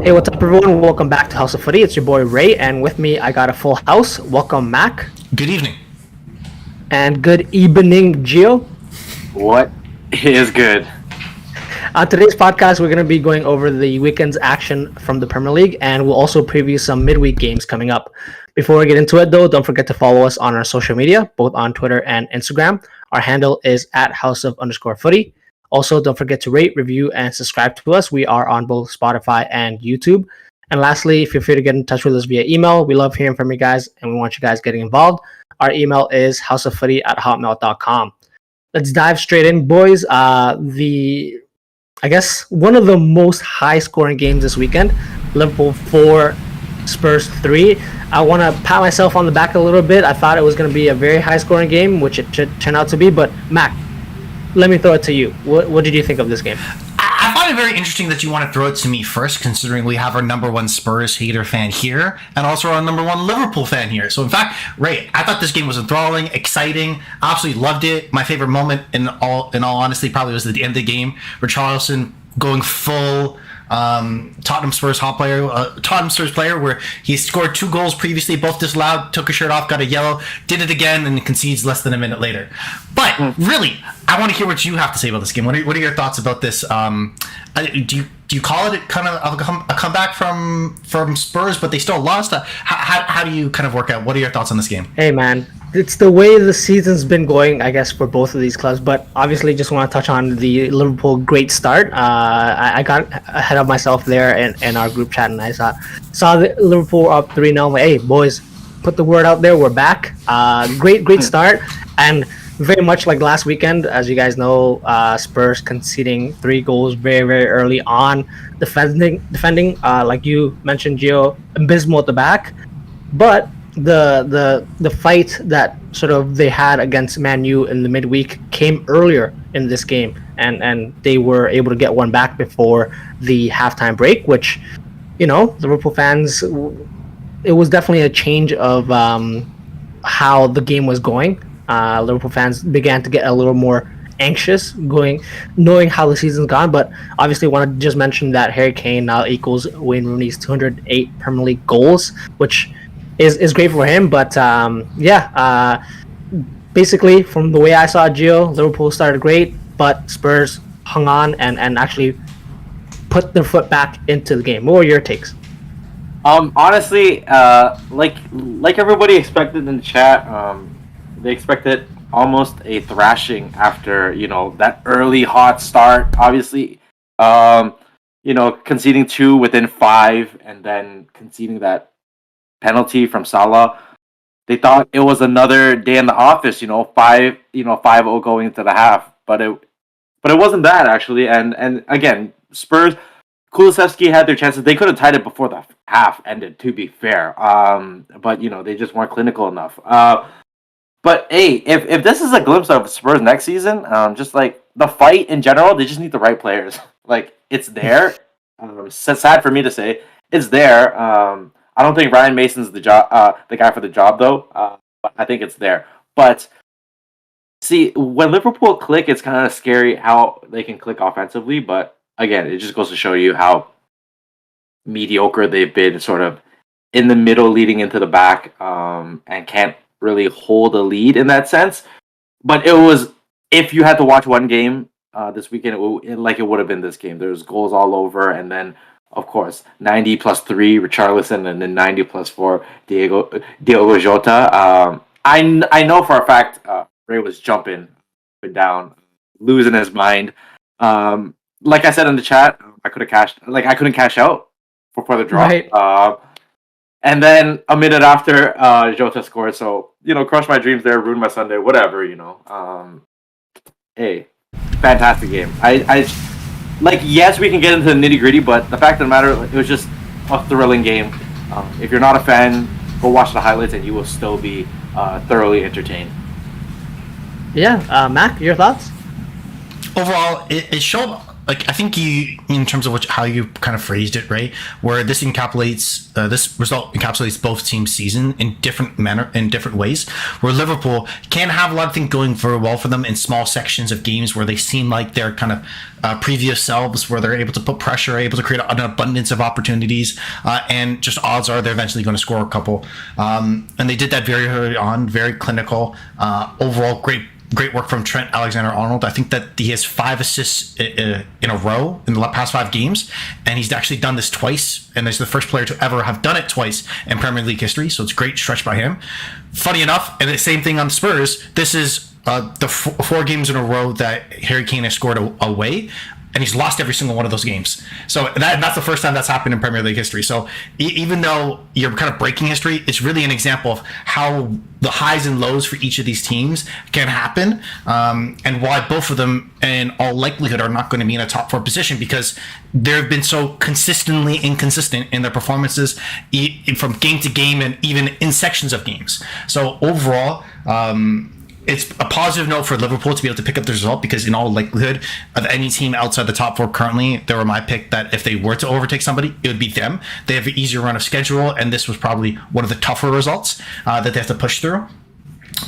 Hey, what's up, everyone? Welcome back to House of Footy. It's your boy Ray, and with me, I got a full house. Welcome, Mac, Good evening. and good evening, Gio. What is good? On today's podcast, we're going to be going over the weekend's action from the Premier League, and we'll also preview some midweek games coming up. Before we get into it, though, don't forget to follow us on our social media, both on Twitter and Instagram. Our handle is at @house_of_footy. Also, don't forget to rate, review, and subscribe to us. We are on both Spotify and YouTube. And lastly, feel free to get in touch with us via email. We love hearing from you guys, and we want you guys getting involved. Our email is houseoffooty@hotmail.com. Let's dive straight in, boys. I guess one of the most high-scoring games this weekend, Liverpool 4, Spurs 3. I want to pat myself on the back a little bit. I thought it was going to be a very high-scoring game, which it turned out to be. But, Mac, let me throw it to you. What did you think of this game? I find it very interesting that you want to throw it to me first, considering we have our number one Spurs hater fan here, and also our number one Liverpool fan here. So, in fact, Ray, I thought this game was enthralling, exciting. Absolutely loved it. My favorite moment, in all honesty, probably was at the end of the game, Richarlison going full Tottenham Spurs player, where he scored 2 goals previously, both disallowed, took a shirt off, got a yellow, did it again, and concedes less than a minute later. But really, I want to hear what you have to say about this game. What are your thoughts about this? Do you call it kind of a comeback from Spurs, but they still lost? How do you kind of work out? What are your thoughts on this game? Hey, man. It's the way the season's been going, I guess, for both of these clubs. But obviously, just want to touch on the Liverpool great start. I got ahead of myself there in our group chat, and I saw the Liverpool up 3-0. I'm like, hey, boys, put the word out there. We're back. Great start. And very much like last weekend, as you guys know, Spurs conceding 3 goals very, very early on. Defending, like you mentioned, Gio, abysmal at the back. But the fight that sort of they had against Man U in the midweek came earlier in this game, and they were able to get one back before the halftime break, which, Liverpool fans, it was definitely a change of how the game was going. Liverpool fans began to get a little more anxious knowing how the season's gone, but obviously want to just mention that Harry Kane now equals Wayne Rooney's 208 Premier League goals, which is great for him. But basically, from the way I saw Gio, Liverpool started great, but Spurs hung on and actually put their foot back into the game. What were your takes? Honestly, like everybody expected in the chat, they expected almost a thrashing after that early hot start. Obviously, conceding 2 within 5, and then conceding that penalty from Salah. They thought it was another day in the office, 5-0 going into the half, but it wasn't that actually. And again, Spurs, Kulusevski had their chances. They could have tied it before the half ended, to be fair. But they just weren't clinical enough. But hey, if this is a glimpse of Spurs next season, just like the fight in general, they just need the right players. Like, it's there. Sad for me to say, it's there. I don't think Ryan Mason's the guy for the job, though. But I think it's there. But see, when Liverpool click, it's kind of scary how they can click offensively. But again, it just goes to show you how mediocre they've been, sort of in the middle, leading into the back, and can't really hold a lead in that sense. But it was, if you had to watch one game this weekend, it would have been this game. There's goals all over, and then, of course, 90 plus 3, Richarlison, and then 90 plus 4, Diogo Jota. I know for a fact Ray was jumping up and down, losing his mind. Like I said in the chat, I couldn't cash out for the draw. Right. And then a minute after, Jota scored. So, crushed my dreams there, ruined my Sunday, whatever, Hey, fantastic game. Yes, we can get into the nitty-gritty, but the fact of the matter, it was just a thrilling game. If you're not a fan, go watch the highlights and you will still be thoroughly entertained. Yeah, Mac, your thoughts? Overall, it showed like I think you, in terms of how you kind of phrased it, right, where this encapsulates this result encapsulates both teams' season in different ways. Where Liverpool can have a lot of things going very well for them in small sections of games where they seem like they're kind of previous selves, where they're able to put pressure, able to create an abundance of opportunities, and just odds are they're eventually going to score a couple. And they did that very early on, very clinical. Overall, great work from Trent Alexander-Arnold. I think that he has 5 assists in a row in the past 5 games, and he's actually done this twice, and he's the first player to ever have done it twice in Premier League history, so it's a great stretch by him. Funny enough, and the same thing on Spurs, this is the 4 games in a row that Harry Kane has scored away, and he's lost every single one of those games. So that's the first time that's happened in Premier League history. So even though you're kind of breaking history, it's really an example of how the highs and lows for each of these teams can happen, and why both of them, in all likelihood, are not going to be in a top 4 position, because they've been so consistently inconsistent in their performances from game to game and even in sections of games. So overall, it's a positive note for Liverpool to be able to pick up the result, because in all likelihood of any team outside the top 4 currently, they were my pick that if they were to overtake somebody, it would be them. They have an easier run of schedule, and this was probably one of the tougher results that they have to push through.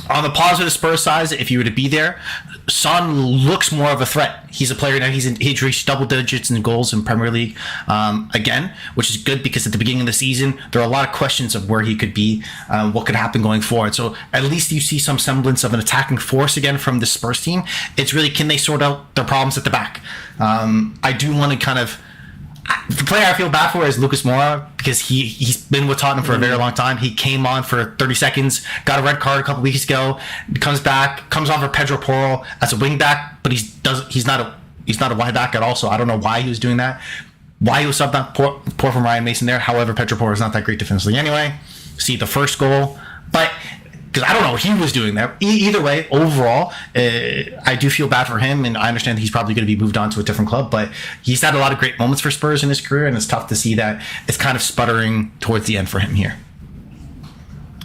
On the positive Spurs side, if you were to be there, Son looks more of a threat. He's a player now. He's reached double digits in goals in Premier League again, which is good, because at the beginning of the season there are a lot of questions of where he could be, what could happen going forward. So at least you see some semblance of an attacking force again from the Spurs team. It's really, can they sort out their problems at the back? I do want to kind of. The player I feel bad for is Lucas Moura, because he's been with Tottenham for a very long time. He came on for 30 seconds, got a red card a couple weeks ago, comes on for Pedro Porro as a wing back, but he's not a wide back at all. So I don't know why he was doing that. Why he was subbed that poor from Ryan Mason there. However, Pedro Porro is not that great defensively anyway. See the first goal, but because I don't know what he was doing there. Either way, overall, I do feel bad for him, and I understand that he's probably going to be moved on to a different club, but he's had a lot of great moments for Spurs in his career, and it's tough to see that it's kind of sputtering towards the end for him here.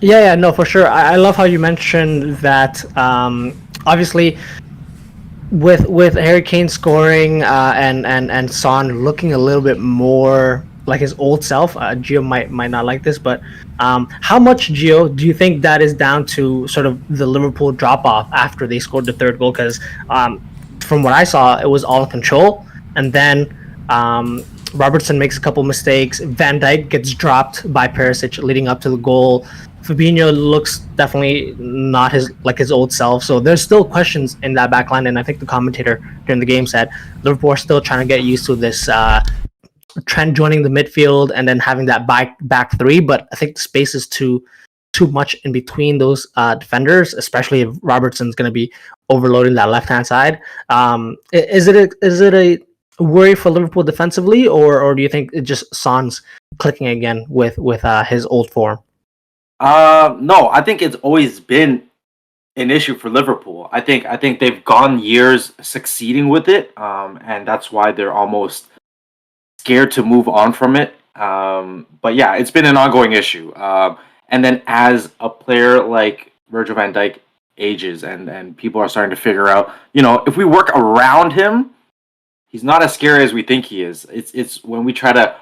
Yeah, no, for sure. I love how you mentioned that. Obviously, with Harry Kane scoring and Son looking a little bit more like his old self, Gio might not like this, but how much, Gio, do you think that is down to sort of the Liverpool drop off after they scored the 3rd goal? Because from what I saw, it was all control, and then Robertson makes a couple mistakes. Van Dijk gets dropped by Perisic leading up to the goal. Fabinho looks definitely not his old self. So there's still questions in that back line, and I think the commentator during the game said Liverpool are still trying to get used to this Trent joining the midfield and then having that back 3. But I think the space is too much in between those defenders, especially if Robertson's going to be overloading that left-hand side. Is it a worry for Liverpool defensively, or do you think it just Son's clicking again with his old form? No, I think it's always been an issue for Liverpool. I think they've gone years succeeding with it, and that's why they're almost scared to move on from it. But yeah, it's been an ongoing issue. And then as a player like Virgil van Dijk ages, and people are starting to figure out, if we work around him, he's not as scary as we think he is. It's when we try to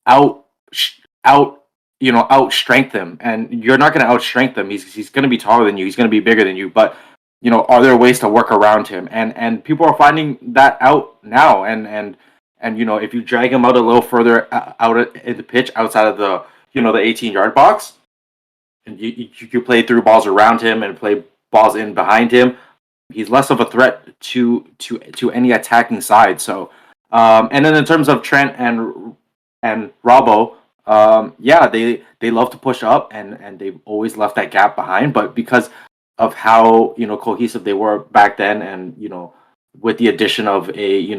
outstrength him, and you're not going to outstrength him. He's going to be taller than you. He's going to be bigger than you. But are there ways to work around him? And people are finding that out now. And if you drag him out a little further out in the pitch outside of the the 18-yard box, and you play through balls around him and play balls in behind him, he's less of a threat to any attacking side. So, and then in terms of Trent and Robbo, they love to push up, and they've always left that gap behind. But because of how cohesive they were back then, and with the addition of a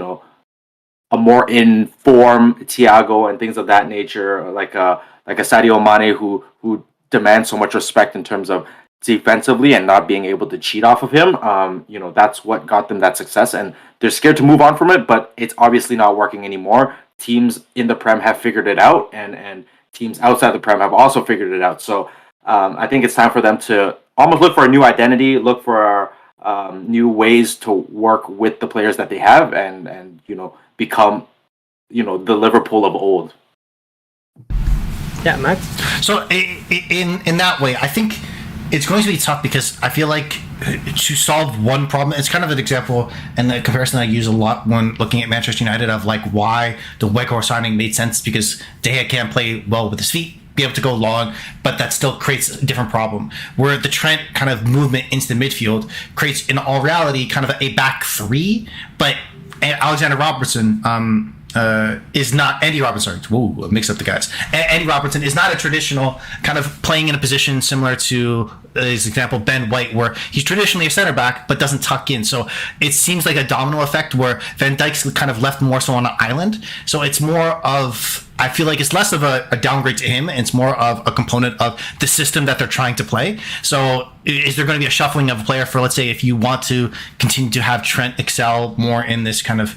more in form Thiago and things of that nature, like a Sadio Mane who demands so much respect in terms of defensively and not being able to cheat off of him, that's what got them that success, and they're scared to move on from it. But it's obviously not working anymore. Teams in the Prem have figured it out, and teams outside the Prem have also figured it out. So I think it's time for them to almost look for a new identity, look for new ways to work with the players that they have, and become the Liverpool of old. Yeah, Max. So in that way, I think it's going to be tough because I feel like to solve one problem, it's kind of an example and the comparison I use a lot when looking at Manchester United of like why the Weghorst signing made sense, because De Gea can't play well with his feet, be able to go long, but that still creates a different problem. Where the Trent kind of movement into the midfield creates, in all reality, kind of a back three, but Alexander Robertson is not Andy Robertson. Whoa, mix up the guys. Andy Robertson is not a traditional kind of playing in a position similar to his example Ben White, where he's traditionally a center back but doesn't tuck in. So it seems like a domino effect where Van Dijk's kind of left more so on an island. So it's more of, I feel like it's less of a downgrade to him, and it's more of a component of the system that they're trying to play. So is there going to be a shuffling of a player for, let's say, if you want to continue to have Trent excel more in this kind of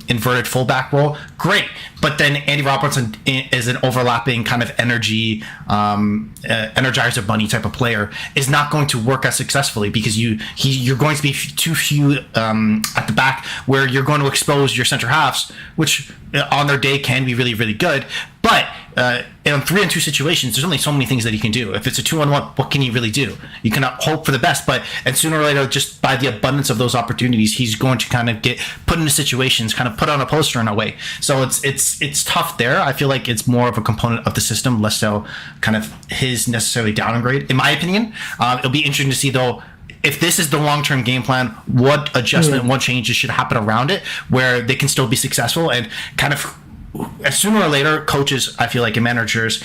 inverted fullback role? Great. But then Andy Robertson is an overlapping kind of energy, energizer bunny type of player, is not going to work as successfully because you're going to be too few at the back, where you're going to expose your center halves, which on their day can be really, really good. But in 3-on-2 situations, there's only so many things that he can do. If it's a 2-on-1, what can he really do? You cannot hope for the best, and sooner or later, just by the abundance of those opportunities, he's going to kind of get put into situations, kind of put on a poster in a way. So it's tough there. I feel like it's more of a component of the system, less so kind of his necessarily downgrade, in my opinion. It'll be interesting to see, though, if this is the long-term game plan, what adjustment, what changes should happen around it, where they can still be successful and kind of, sooner or later, coaches, I feel like, and managers,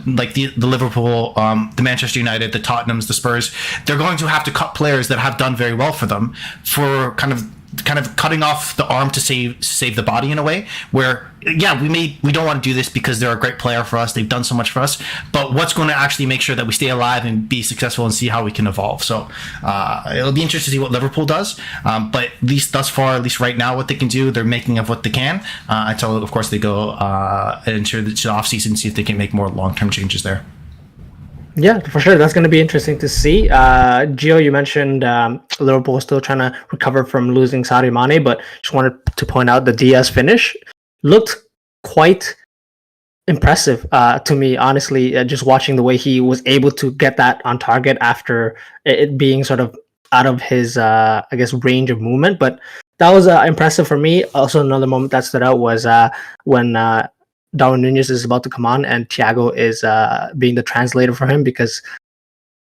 like the Liverpool, the Manchester United, the Tottenhams, the Spurs, they're going to have to cut players that have done very well for them for kind of cutting off the arm to save the body in a way where, yeah, we don't want to do this because they're a great player for us, they've done so much for us, but what's going to actually make sure that we stay alive and be successful and see how we can evolve. So it'll be interesting to see what Liverpool does, but at least thus far, at least right now, what they can do, they're making of what they can until, of course, they go into the offseason and see if they can make more long-term changes there. Yeah, for sure. That's going to be interesting to see. Gio, you mentioned Liverpool is still trying to recover from losing Sadio Mane, but just wanted to point out the Diaz finish looked quite impressive to me, honestly, just watching the way he was able to get that on target after it being sort of out of his, I guess, range of movement. But that was impressive for me. Also, another moment that stood out was when Darwin Nunez is about to come on and Thiago is being the translator for him, because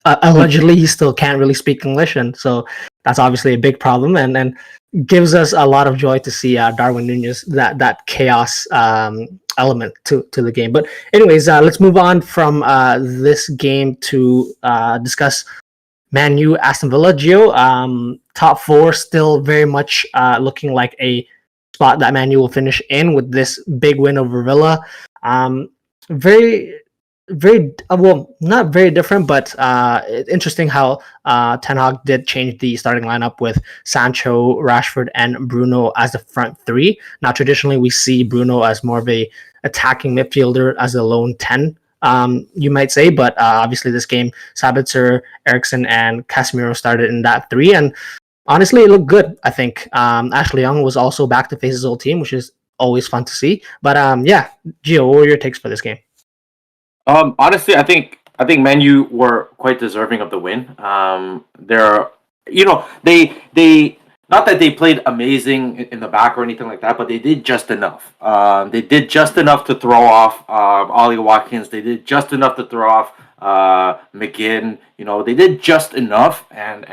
allegedly he still can't really speak English, and so that's obviously a big problem, and gives us a lot of joy to see Darwin Nunez, that chaos element to the game. But anyways, let's move on from this game to discuss Man U, Aston Villa. Gio, top four still very much looking like a spot that Man U will finish in with this big win over Villa. Very, well, not very different, but interesting how Ten Hag did change the starting lineup with Sancho, Rashford, and Bruno as the front three. Now, traditionally, we see Bruno as more of a attacking midfielder, as a lone 10, you might say, but obviously this game, Sabitzer, Eriksen, and Casemiro started in that three, and honestly, it looked good, I think. Ashley Young was also back to face his old team, which is always fun to see. But yeah, Gio, what were your takes for this game? Honestly, I think Man U were quite deserving of the win. They're, they not that they played amazing in the back or anything like that, but they did just enough. They did just enough to throw off Ollie Watkins. They did just enough to throw off McGinn. They did just enough, and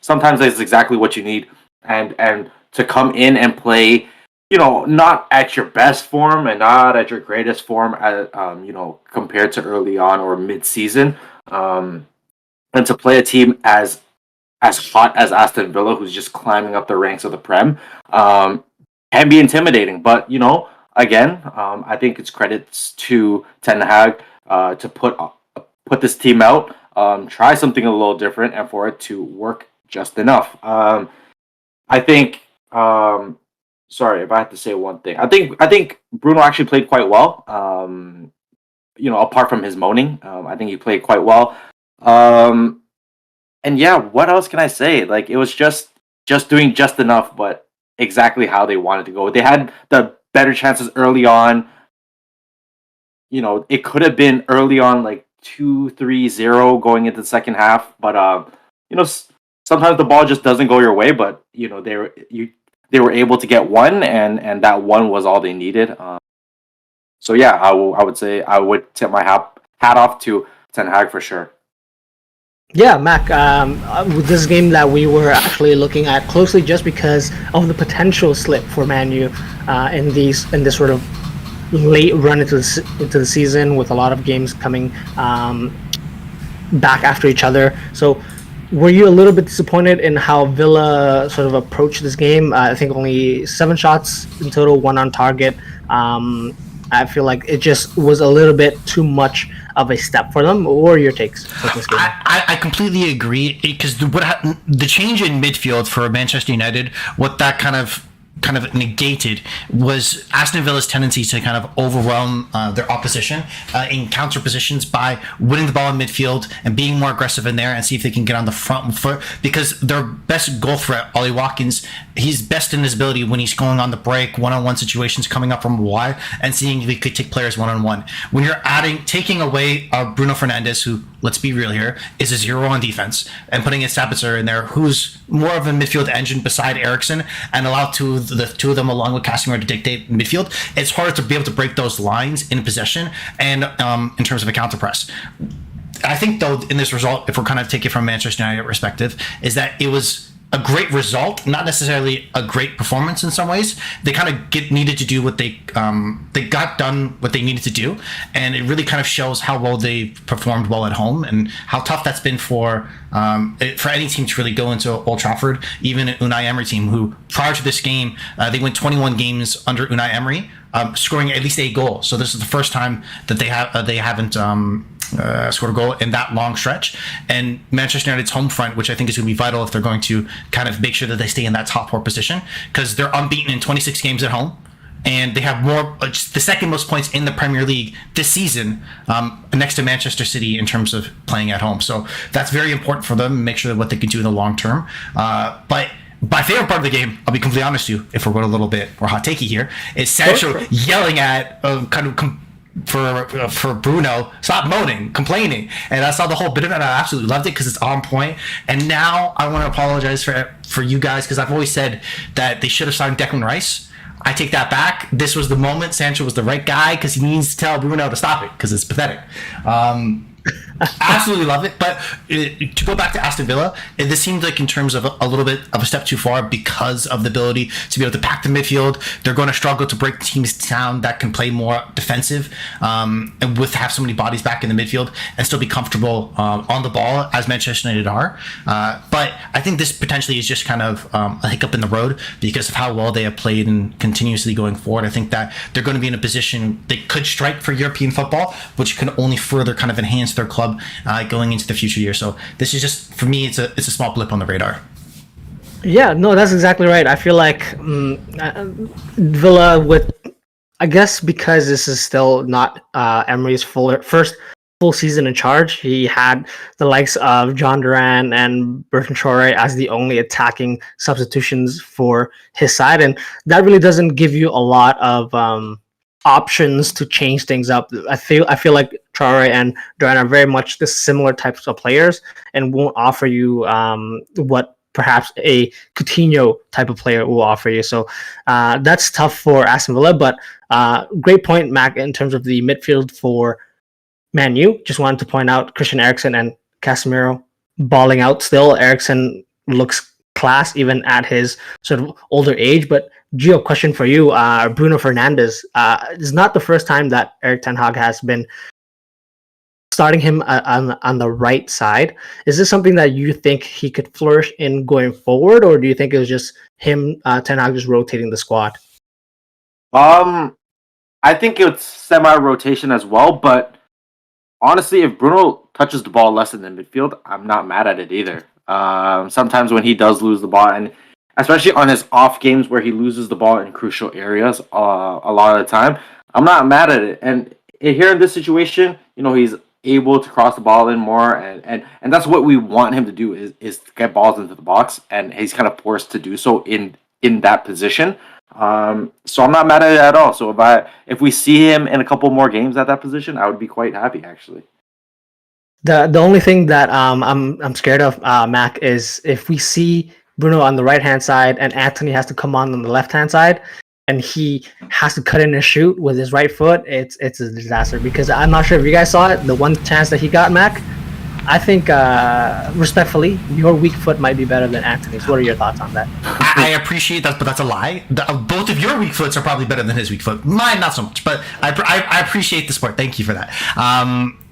sometimes that's exactly what you need. And to come in and play, not at your best form and not at your greatest form, compared to early on or mid-season, and to play a team as hot as Aston Villa, who's just climbing up the ranks of the Prem, can be intimidating. But again, I think it's credits to Ten Hag to put this team out, try something a little different, and for it to work just enough. I think. Sorry, if I had to say one thing, I think Bruno actually played quite well. Apart from his moaning, I think he played quite well. And yeah, what else can I say? Like it was just doing just enough, but exactly how they wanted to go. They had the better chances early on. It could have been early on, like 2-3-0 going into the second half, but sometimes the ball just doesn't go your way. But they were able to get one, and that one was all they needed. So yeah, I would say I would tip my hat off to Ten Hag for sure. Yeah, Mac, with this game that we were actually looking at closely just because of the potential slip for Man U in this sort of late run into the season with a lot of games coming back after each other. So were you a little bit disappointed in how Villa sort of approached this game? I think only 7 shots in total, 1 on target. I feel like it just was a little bit too much of a step for them. What are your takes for this game? I completely agree, because the change in midfield for Manchester United, what that kind of negated was Aston Villa's tendency to kind of overwhelm their opposition in counter positions by winning the ball in midfield and being more aggressive in there and see if they can get on the front foot, because their best goal threat, Ollie Watkins, he's best in his ability when he's going on the break, one-on-one situations coming up from wide and seeing if he could take players one-on-one. When you're taking away Bruno Fernandes, who, let's be real here, is a 0 on defense, and putting a Sabitzer in there, who's more of a midfield engine beside Eriksen, and allow the two of them along with Casemiro to dictate midfield, it's hard to be able to break those lines in possession and in terms of a counter press. I think, though, in this result, if we're kind of taking it from Manchester United perspective, is that it was a great result, not necessarily a great performance in some ways. They kind of needed to do what they got done what they needed to do, and it really kind of shows how well they performed well at home and how tough that's been for any team to really go into Old Trafford, even an Unai Emery team who prior to this game they went 21 games under Unai Emery, scoring at least 8 goals. So this is the first time that they haven't scored a goal in that long stretch. And Manchester United's home front, which I think is going to be vital if they're going to kind of make sure that they stay in that top 4 position, because they're unbeaten in 26 games at home, and they have the second most points in the Premier League this season, next to Manchester City in terms of playing at home. So that's very important for them, make sure that what they can do in the long term. But my favorite part of the game, I'll be completely honest with you, if we're going a little bit more hot takey here, is Sancho yelling at for Bruno, stop moaning, complaining, and I saw the whole bit of it, and I absolutely loved it because it's on point. And now I want to apologize for you guys, because I've always said that they should have signed Declan Rice. I take that back. This was the moment. Sancho was the right guy, because he needs to tell Bruno to stop it, because it's pathetic. Absolutely love it. But to go back to Aston Villa, this seemed like in terms of a little bit of a step too far because of the ability to be able to pack the midfield. They're going to struggle to break teams down that can play more defensive, and have so many bodies back in the midfield and still be comfortable on the ball, as Manchester United are. But I think this potentially is just kind of a hiccup in the road because of how well they have played and continuously going forward. I think that they're going to be in a position they could strike for European football, which can only further kind of enhance their club going into the future year. So this is just, for me, it's a small blip on the radar. Yeah, no, that's exactly right. I feel like Villa, I guess because this is still not Emery's first full season in charge, he had the likes of John Duran and Bertrand Traore as the only attacking substitutions for his side, and that really doesn't give you a lot of options to change things up. I feel like Traore and Duran are very much the similar types of players and won't offer you what perhaps a Coutinho type of player will offer you. So that's tough for Aston Villa, but great point, Mac, in terms of the midfield for Man U. Just wanted to point out Christian Eriksen and Casemiro balling out still. Eriksen looks class even at his sort of older age. But Gio, question for you. Bruno Fernandes is not the first time that Erik ten Hag has been starting him on the right side. Is this something that you think he could flourish in going forward, or do you think it was just him, Ten Hag, just rotating the squad? I think it's semi-rotation as well, but honestly, if Bruno touches the ball less in the midfield, I'm not mad at it either. Sometimes when he does lose the ball, and especially on his off games where he loses the ball in crucial areas a lot of the time, I'm not mad at it. And here in this situation, he's able to cross the ball in more, and that's what we want him to do is to get balls into the box, and he's kind of forced to do so in that position. So I'm not mad at it at all. So if we see him in a couple more games at that position, I would be quite happy actually. The only thing that I'm scared of, Mac, is if we see Bruno on the right hand side and Anthony has to come on the left hand side, and he has to cut in and shoot with his right foot, it's a disaster. Because I'm not sure if you guys saw it, the one chance that he got, Mac. I think, respectfully, your weak foot might be better than Anthony's. What are your thoughts on that? I appreciate that, but that's a lie. Both of your weak foots are probably better than his weak foot. Mine, not so much, but I appreciate the sport. Thank you for that.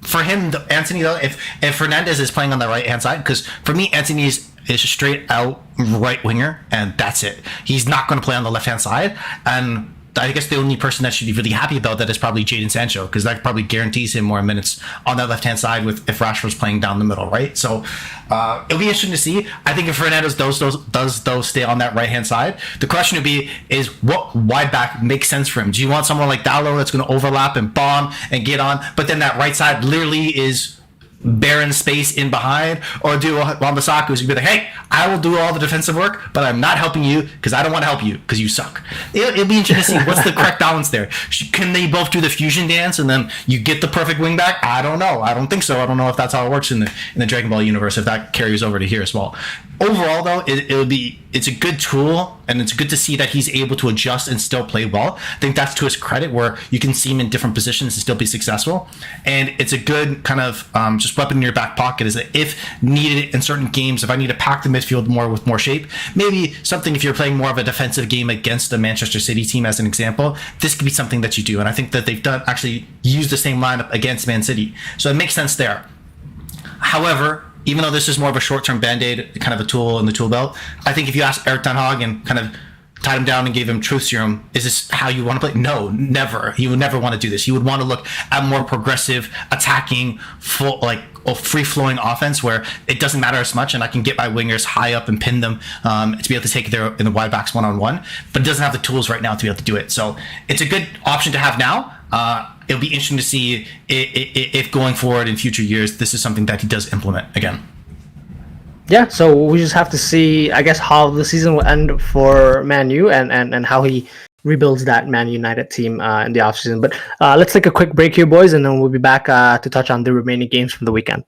For him, Anthony, though, if Fernandez is playing on the right-hand side, because for me, Anthony is a straight out right winger, and that's it. He's not going to play on the left-hand side, and I guess the only person that should be really happy about that is probably Jadon Sancho, because that probably guarantees him more minutes on that left-hand side with if Rashford's playing down the middle, right? So it'll be interesting to see. I think if Fernandez does stay on that right-hand side, the question would be is what wide back makes sense for him? Do you want someone like Dalot that's going to overlap and bomb and get on, but then that right side literally is barren space in behind, or do Wan-Bissaka who's gonna be like, hey, I will do all the defensive work, but I'm not helping you because I don't want to help you because you suck. It'll be interesting to see what's the correct balance there. Can they both do the fusion dance and then you get the perfect wing back? I don't know. I don't think so. I don't know if that's how it works in the Dragon Ball universe, if that carries over to here as well. Overall, though, it's a good tool, and it's good to see that he's able to adjust and still play well. I think that's to his credit, where you can see him in different positions and still be successful. And it's a good kind of just weapon in your back pocket, is that if needed in certain games, if I need to pack the midfield more with more shape, maybe something if you're playing more of a defensive game against the Manchester City team, as an example, this could be something that you do. And I think that they've actually used the same lineup against Man City. So it makes sense there. However, even though this is more of a short-term band-aid, kind of a tool in the tool belt, I think if you ask Erik ten Hag and kind of tied him down and gave him truth serum, is this how you want to play? No, never. He would never want to do this. He would want to look at more progressive, attacking, full, like free-flowing offense where it doesn't matter as much, and I can get my wingers high up and pin them to be able to take it there in the wide backs one-on-one, but it doesn't have the tools right now to be able to do it. So it's a good option to have now. It'll be interesting to see if going forward in future years, this is something that he does implement again. Yeah, so we just have to see, I guess, how the season will end for Man U and how he rebuilds that Man United team in the offseason. But let's take a quick break here, boys, and then we'll be back to touch on the remaining games from the weekend.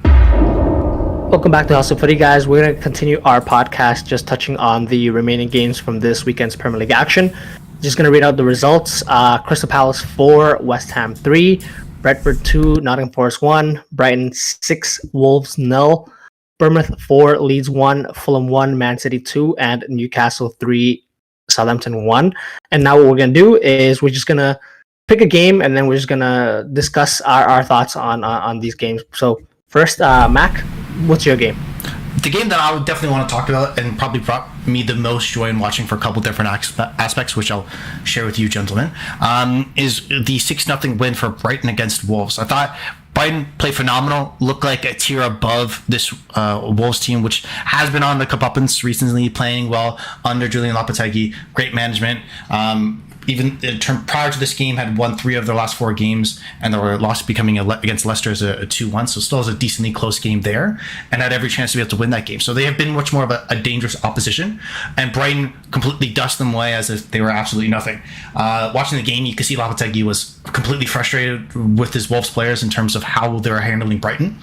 Welcome back to Hustle Footy, guys. We're going to continue our podcast just touching on the remaining games from this weekend's Premier League action. Just going to read out the results. Crystal Palace 4, West Ham 3, Brentford 2, Nottingham Forest 1, Brighton 6, Wolves 0, Bournemouth 4, Leeds 1, Fulham 1, Man City 2, and Newcastle 3, Southampton 1. And now what we're going to do is we're just going to pick a game, and then we're just going to discuss our thoughts on these games. So first, Mac, what's your game? The game that I would definitely want to talk about and probably brought me the most joy in watching for a couple different aspects, which I'll share with you, gentlemen, is the 6-0 win for Brighton against Wolves. I thought Brighton played phenomenal, looked like a tier above this Wolves team, which has been on the comeuppance recently, playing well under Julian Lopetegui, great management. Even prior to this game, had won 3 of their last 4 games, and they were lost becoming against Leicester as a 2-1, so still is a decently close game there, and had every chance to be able to win that game. So they have been much more of a dangerous opposition, and Brighton completely dust them away as if they were absolutely nothing. Watching the game, you could see Lopetegui was completely frustrated with his Wolves players in terms of how they were handling Brighton.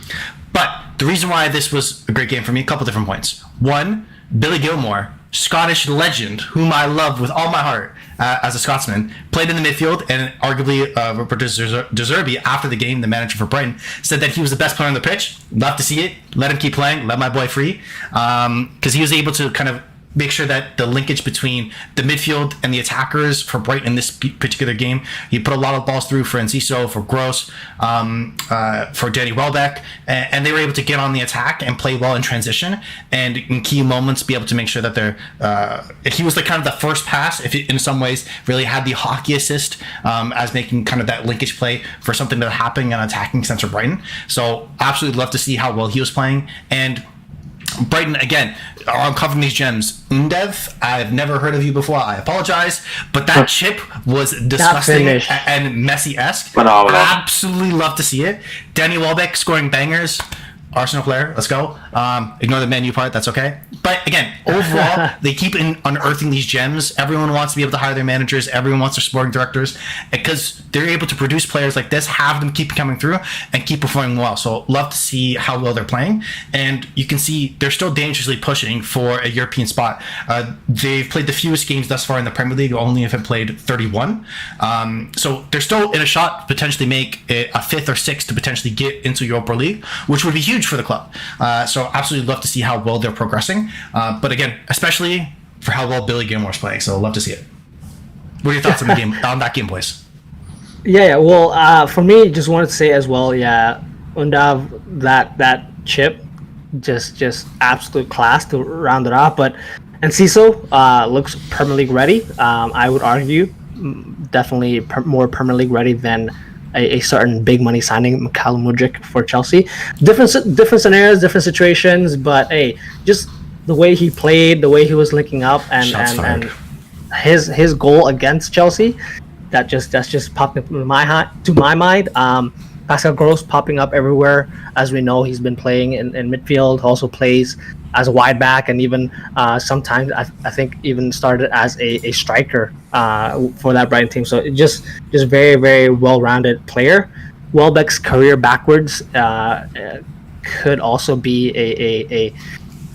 But the reason why this was a great game for me, a couple different points. One, Billy Gilmour, Scottish legend, whom I love with all my heart as a Scotsman, played in the midfield, and arguably Rupert De Zerbi, after the game, the manager for Brighton, said that he was the best player on the pitch. Love to see it. Let him keep playing. Let my boy free. Because he was able to kind of make sure that the linkage between the midfield and the attackers for Brighton in this particular game, he put a lot of balls through for Enciso, for Gross, for Danny Welbeck, and they were able to get on the attack and play well in transition, and in key moments be able to make sure that they're he was like kind of the first pass, if it, in some ways really had the hockey assist as making kind of that linkage play for something that happening on attacking sense for Brighton. So absolutely love to see how well he was playing. And Brighton, again, I'm covering these gems. Undev, I've never heard of you before. I apologize. But that chip was disgusting and Messi-esque. Phenomenal. Absolutely love to see it. Danny Welbeck scoring bangers. Arsenal player, let's go. Ignore the menu part, that's okay. But again, overall, they keep unearthing these gems. Everyone wants to be able to hire their managers. Everyone wants their sporting directors because they're able to produce players like this, have them keep coming through and keep performing well. So love to see how well they're playing. And you can see they're still dangerously pushing for a European spot. They've played the fewest games thus far in the Premier League, only have played 31. So they're still in a shot to potentially make it a fifth or sixth to potentially get into Europa League, which would be huge for the club. So absolutely love to see how well they're progressing. But again, especially for how well Billy Gilmore's playing. So love to see it. What are your thoughts on the game, on that game, boys? Yeah. Well, for me, just wanted to say as well. Yeah, Undav, that chip, just absolute class to round it off. But Enciso looks Premier League ready. I would argue, definitely more Premier League ready than a certain big money signing, Mikhail Mudryk for Chelsea. Different scenarios, different situations, but hey, just the way he played, the way he was linking up, and his goal against Chelsea, that's just popped into my mind. Pascal Gross popping up everywhere. As we know, he's been playing in midfield, also plays as a wide back, and even sometimes I think even started as a striker for that Brighton team. So just very, very well-rounded player. Welbeck's career backwards could also be a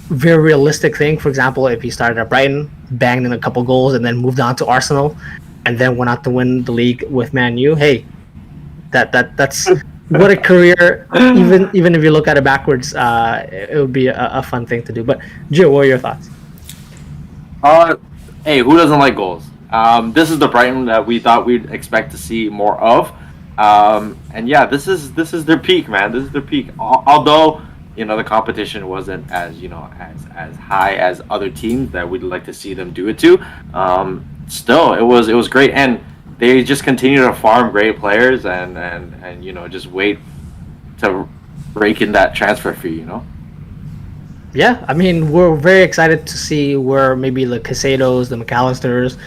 very realistic thing. For example, if he started at Brighton, banged in a couple goals, and then moved on to Arsenal, and then went out to win the league with Man U, hey, that's what a career. Even if you look at it backwards, it would be a fun thing to do. But Joe, what are your thoughts? Hey, who doesn't like goals? This is the Brighton that we thought we'd expect to see more of. And yeah, this is their peak, man. This is their peak. Although the competition wasn't as as high as other teams that we'd like to see them do it to. Still, it was great, and they just continue to farm great players and just wait to rake in that transfer fee. Yeah, I mean, we're very excited to see where maybe the Casados, the McAllisters,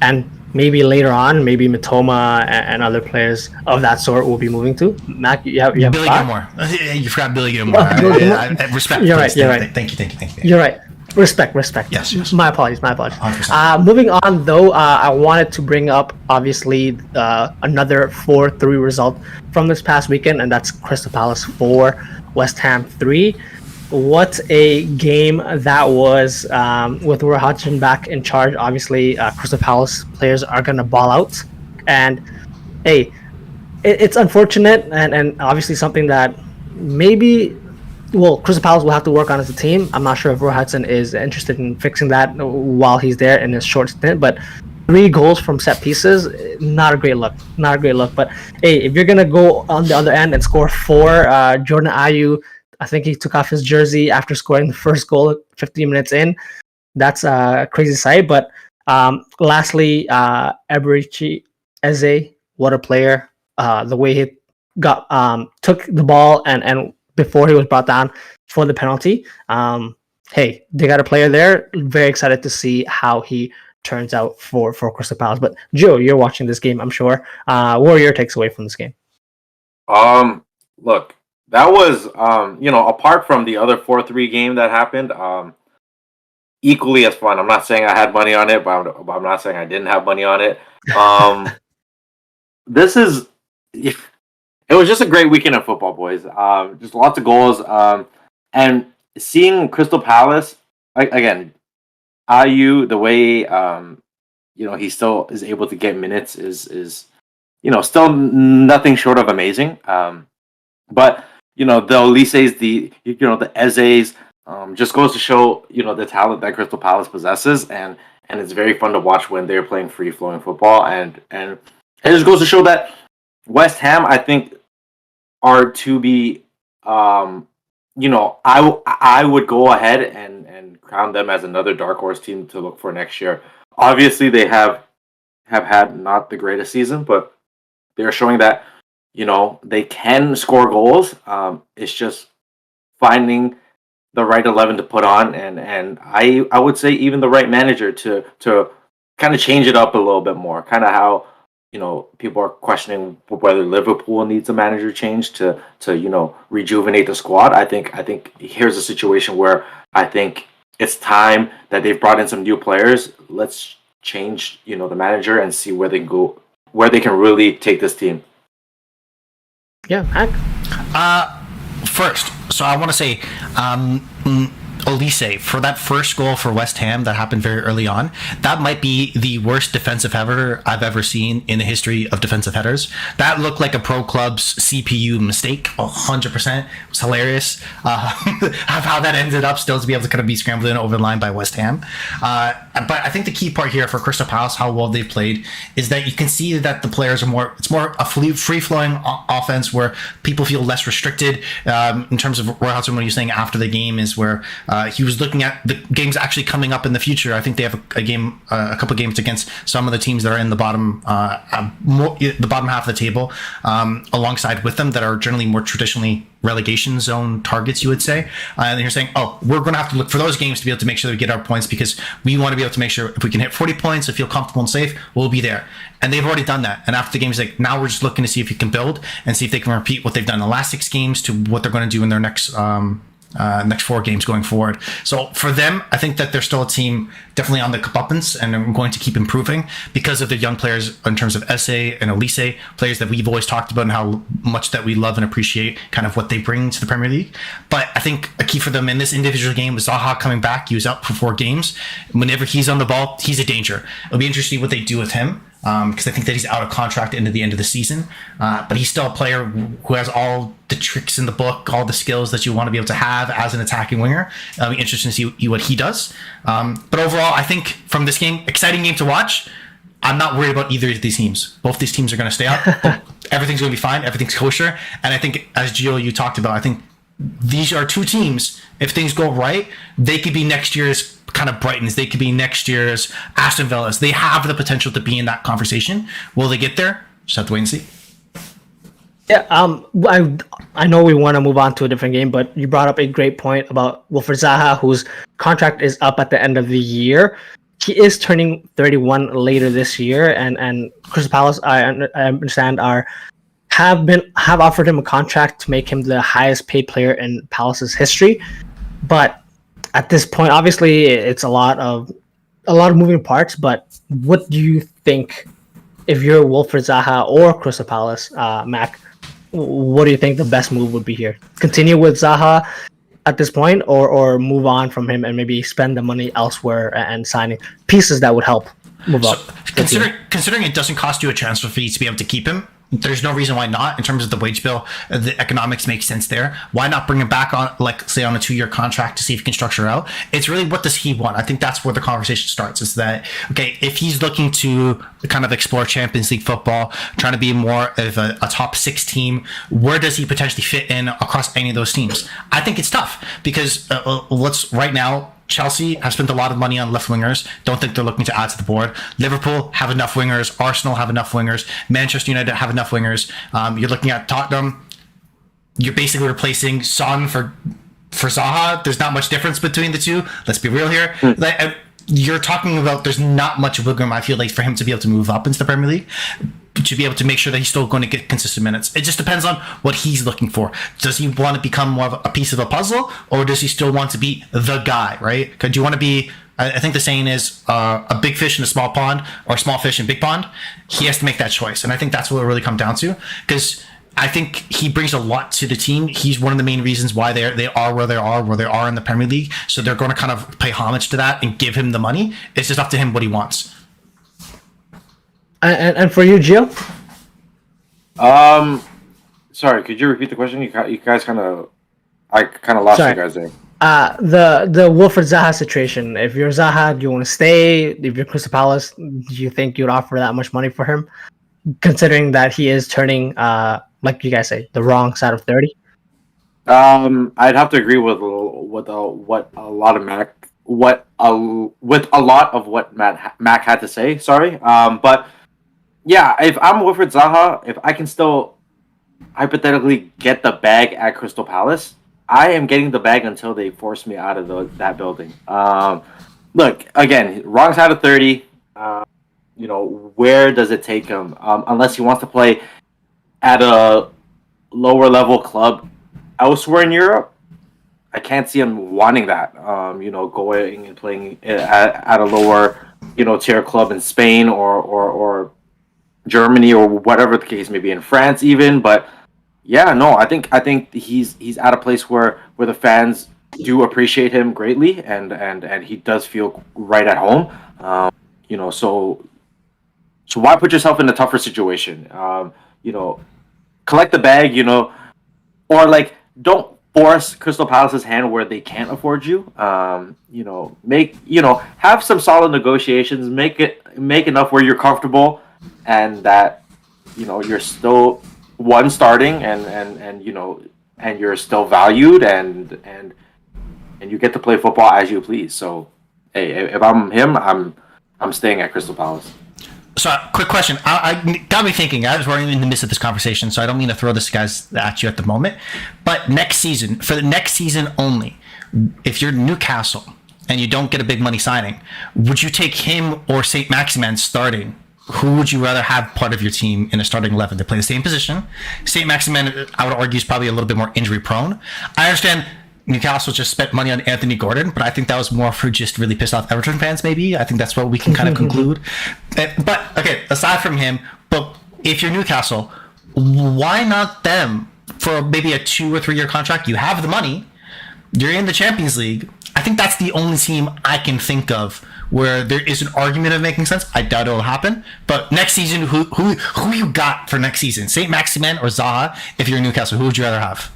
and maybe later on, maybe Mitoma and other players of that sort will be moving to. Mac, you have Billy Gilmore. You forgot Billy Gilmore. I respect. You're right. You're right. Thank you. You're right. Respect. Yes. My apologies. 100%. Moving on, though, I wanted to bring up, obviously, another 4-3 result from this past weekend, and that's Crystal Palace 4, West Ham 3. What a game that was, with Roy Hodgson back in charge. Obviously, Crystal Palace players are going to ball out. And, hey, it's unfortunate and obviously something that maybe... Well, Crystal Palace will have to work on as a team. I'm not sure if Roy Hodgson is interested in fixing that while he's there in his short stint, but 3 goals from set pieces, not a great look. But hey, if you're gonna go on the other end and score 4, Jordan Ayew, I think he took off his jersey after scoring the first goal 15 minutes in. That's a crazy sight. But lastly, Eberechi Eze, what a player! The way he took the ball and before he was brought down for the penalty. Hey, they got a player there. Very excited to see how he turns out for Crystal Palace. But Joe, you're watching this game, I'm sure. What are your takes away from this game? Look, that was apart from the other 4-3 game that happened, equally as fun. I'm not saying I had money on it, but I'm not saying I didn't have money on it. It was just a great weekend of football, boys. Just lots of goals. And seeing Crystal Palace, again, Ayew, the way, he still is able to get minutes is still nothing short of amazing. But, the Elises, the Ezes, just goes to show, the talent that Crystal Palace possesses. And it's very fun to watch when they're playing free-flowing football. And it just goes to show that West Ham, I think, are to be, I would go ahead and crown them as another dark horse team to look for next year. Obviously, they have had not the greatest season, but they're showing that, they can score goals. It's just finding the right 11 to put on, and I would say even the right manager to kind of change it up a little bit more. Kind of how people are questioning whether Liverpool needs a manager change to rejuvenate the squad. I think here's a situation where I think it's time that they've brought in some new players. Let's change the manager and see where they can go, where they can really take this team. Yeah, Hank? First, so I want to say, Olise, for that first goal for West Ham that happened very early on, that might be the worst defensive header I've ever seen in the history of defensive headers. That looked like a pro club's CPU mistake, 100%. It was hilarious how that ended up still to be able to kind of be scrambled in over the line by West Ham. But I think the key part here for Crystal Palace, how well they've played, is that you can see that the players are it's more a free-flowing offense where people feel less restricted. In terms of Roy Hodgson, what he was saying after the game is where he was looking at the games actually coming up in the future. I think they have a couple of games against some of the teams that are in the bottom half of the table, alongside with them that are generally more traditionally relegation zone targets, you would say. And you're saying, we're going to have to look for those games to be able to make sure that we get our points, because we want to be able to make sure if we can hit 40 points and feel comfortable and safe, we'll be there. And they've already done that. And after the game, it's like, now we're just looking to see if you can build and see if they can repeat what they've done in the last 6 games to what they're going to do in their next 4 games going forward. So for them, I think that they're still a team definitely on the comeuppance and are going to keep improving because of the young players in terms of Esse and Olise, players that we've always talked about and how much that we love and appreciate kind of what they bring to the Premier League. But I think a key for them in this individual game was Zaha coming back. He was out for 4 games. Whenever he's on the ball, he's a danger. It'll be interesting what they do with him. Because I think that he's out of contract into the end of the season. But he's still a player who has all the tricks in the book, all the skills that you want to be able to have as an attacking winger. It'll be interesting to see what he does. But overall, I think from this game, exciting game to watch. I'm not worried about either of these teams. Both these teams are going to stay up. Everything's going to be fine. Everything's kosher. And I think, as Gio, you talked about, I think these are 2 teams. If things go right, they could be next year's kind of Brightons. They could be next year's Aston Villas. They have the potential to be in that conversation. Will they get there? Just have to wait and see. Yeah, I know we want to move on to a different game, but you brought up a great point about Wilfried Zaha, whose contract is up at the end of the year. He is turning 31 later this year, and Crystal Palace, I understand, have offered him a contract to make him the highest paid player in Palace's history. But at this point, obviously, it's a lot of moving parts. But what do you think, if you're Wilfried Zaha or Crystal Palace, Mac? What do you think the best move would be here? Continue with Zaha at this point, or move on from him and maybe spend the money elsewhere and signing pieces that would help move up? Considering it doesn't cost you a transfer fee to be able to keep him, there's no reason why not. In terms of the wage bill, the economics make sense there. Why not bring him back on, like, say, on a 2-year contract to see if he can structure out? It's really, what does he want? I think that's where the conversation starts, is that, okay, if he's looking to kind of explore Champions League football, trying to be more of a top 6 team, where does he potentially fit in across any of those teams? I think it's tough because right now, Chelsea have spent a lot of money on left wingers. Don't think they're looking to add to the board. Liverpool have enough wingers. Arsenal have enough wingers. Manchester United have enough wingers. You're looking at Tottenham. You're basically replacing Son for Zaha. There's not much difference between the two. Let's be real here. You're talking about there's not much wiggle room, I feel like, for him to be able to move up into the Premier League, to be able to make sure that he's still going to get consistent minutes. It just depends on what he's looking for. Does he want to become more of a piece of a puzzle, or does he still want to be the guy, right? Because you want to be, I think the saying is a big fish in a small pond, or a small fish in a big pond. He has to make that choice. And I think that's what it really comes down to, because I think he brings a lot to the team. He's one of the main reasons why they are where they are in the Premier League. So they're going to kind of pay homage to that and give him the money. It's just up to him what he wants. And for you, Gio? Sorry, could you repeat the question? You guys I kind of lost you guys there. The Wilfried Zaha situation. If you're Zaha, do you want to stay? If you're Crystal Palace, do you think you'd offer that much money for him, considering that he is turning, like you guys say, the wrong side of 30? I'd have to agree with a lot of what Mac had to say. Sorry, but yeah, if I'm Wilfried Zaha, if I can still hypothetically get the bag at Crystal Palace, I am getting the bag until they force me out of that building. Look, again, wrong side of 30. Where does it take him? Unless he wants to play at a lower level club elsewhere in Europe, I can't see him wanting that. Going and playing at a lower, tier club in Spain or Germany or whatever the case may be, in France even. But yeah, no, I think he's at a place where the fans do appreciate him greatly, and he does feel right at home. So why put yourself in a tougher situation? Collect the bag, or like don't force Crystal Palace's hand where they can't afford you. Have some solid negotiations. Make enough where you're comfortable, and that you're still starting, and you're still valued, and you get to play football as you please. So, hey, if I'm him, I'm staying at Crystal Palace. So, quick question. I got me thinking. I was running in the midst of this conversation, so I don't mean to throw this guys at you at the moment. But for the next season only, if you're Newcastle and you don't get a big money signing, would you take him or Saint Maximin starting? Who would you rather have part of your team in a starting 11? They play the same position. Saint Maximin, I would argue, is probably a little bit more injury prone. I understand Newcastle just spent money on Anthony Gordon, but I think that was more for just really pissed off Everton fans, maybe. I think that's what we can kind of conclude. But, okay, aside from him, but if you're Newcastle, why not them for maybe a 2 or 3 year contract? You have the money. You're in the Champions League. I think that's the only team I can think of where there is an argument of making sense. I doubt it'll happen. But next season, who you got for next season? Saint Maximin or Zaha? If you're Newcastle, who would you rather have?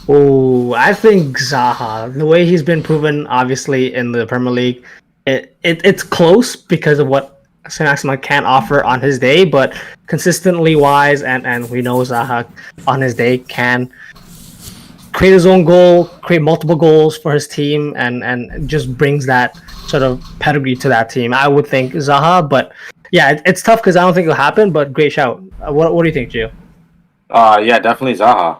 Oh, I think Zaha. The way he's been proven, obviously, in the Premier League, it's close because of what Saint Maximin can offer on his day, but consistently wise, and we know Zaha on his day can create his own goal, create multiple goals for his team, and just brings that sort of pedigree to that team. I would think Zaha, but yeah, it's tough because I don't think it'll happen, but great shout. What do you think, Gio? Yeah, definitely Zaha.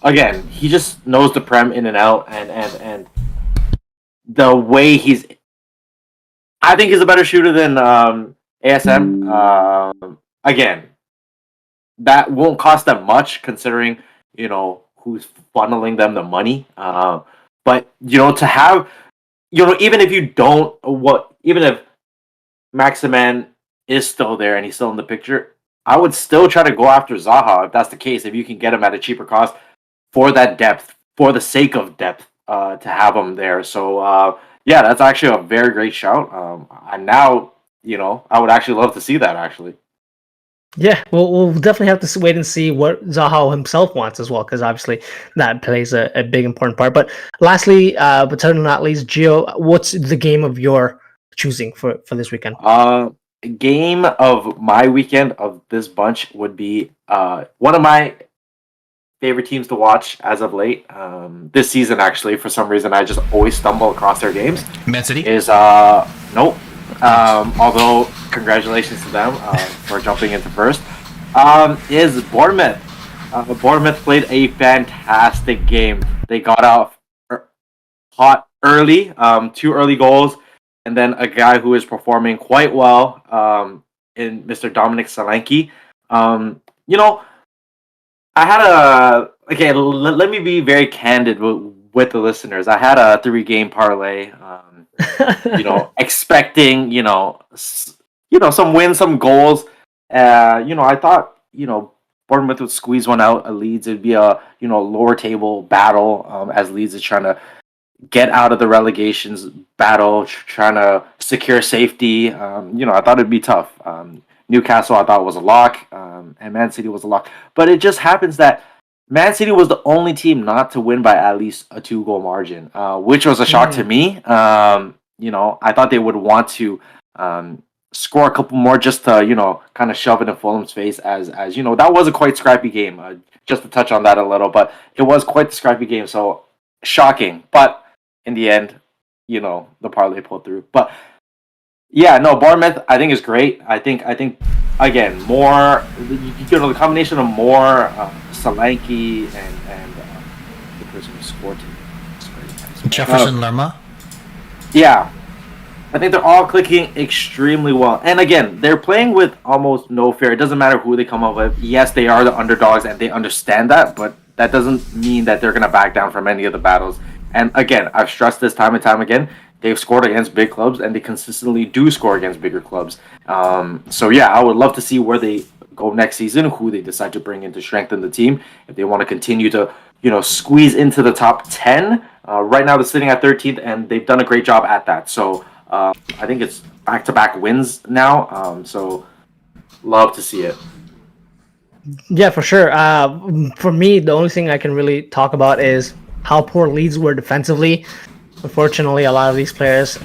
Again, he just knows the Prem in and out, and the way I think he's a better shooter than ASM. Again, that won't cost them much considering, who's funneling them the money. But, to have, even if you don't, even if Maximin is still there and he's still in the picture, I would still try to go after Zaha if that's the case, if you can get him at a cheaper cost for that depth, for the sake of depth, to have him there. So, yeah, that's actually a very great shout. And now, I would actually love to see that, actually. Yeah, we'll definitely have to wait and see what Zaha himself wants as well, because obviously that plays a big important part. But lastly, but certainly not least, Gio, what's the game of your choosing for this weekend? Game of my weekend of this bunch would be one of my favorite teams to watch as of late. This season, actually, for some reason, I just always stumble across their games. Man City? Is nope. Although congratulations to them for jumping into first. Is Bournemouth. Bournemouth played a fantastic game. They got out hot early, 2 early goals, and then a guy who is performing quite well in Mr. Dominic Solanke. I had let me be very candid with the listeners. I had a 3-game parlay, expecting, some wins, some goals. I thought, Bournemouth would squeeze one out at Leeds. It'd be a, lower table battle, as Leeds is trying to get out of the relegations battle, trying to secure safety. I thought it'd be tough. Newcastle, I thought was a lock, and Man City was a lock. But it just happens that Man City was the only team not to win by at least a 2-goal margin, which was a shock to me. I thought they would want to score a couple more just to, kind of shove it in Fulham's face as that was a quite scrappy game. Just to touch on that a little, but it was quite the scrappy game. So shocking, but in the end, the parlay pulled through. But yeah, no, Bournemouth I think is great. I think again the combination of more Solanke and person who scored. Jefferson Lerma. Yeah, I think they're all clicking extremely well. And again, they're playing with almost no fear. It doesn't matter who they come up with. Yes, they are the underdogs and they understand that, but that doesn't mean that they're going to back down from any of the battles. And again, I've stressed this time and time again. They've scored against big clubs and they consistently do score against bigger clubs. So yeah, I would love to see where they go next season, who they decide to bring in to strengthen the team. If they want to continue to, squeeze into the top 10. Right now they're sitting at 13th and they've done a great job at that. So I think it's back-to-back wins now. So love to see it. Yeah, for sure. For me, the only thing I can really talk about is how poor Leeds were defensively. Unfortunately, a lot of these players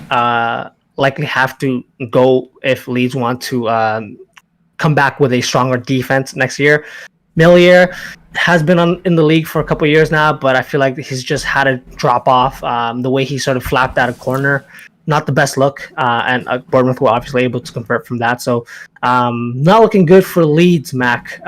likely have to go if Leeds want to come back with a stronger defense next year. Millier has been in the league for a couple of years now, but I feel like he's just had a drop off. The way he sort of flapped out a corner, not the best look, and Bournemouth were obviously able to convert from that. So not looking good for Leeds, Mac,